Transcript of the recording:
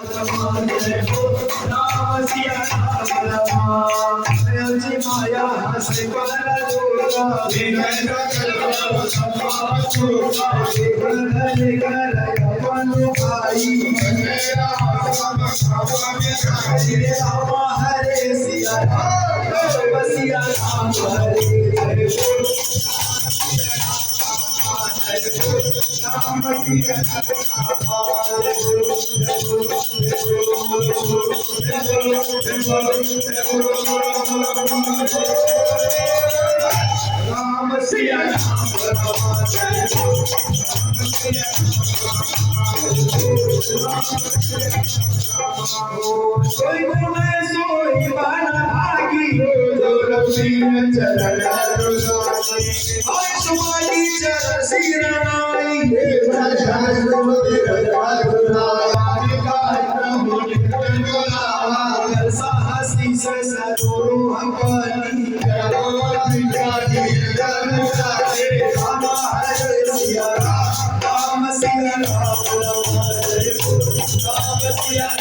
राम सिया राम माया हसे हरे सिया राम सिया राम हरे राम सिया सोई गुण सोई बन भागी चरण सुमाई चरण सिरनाई साहसी सरोरो हमारी राम सिया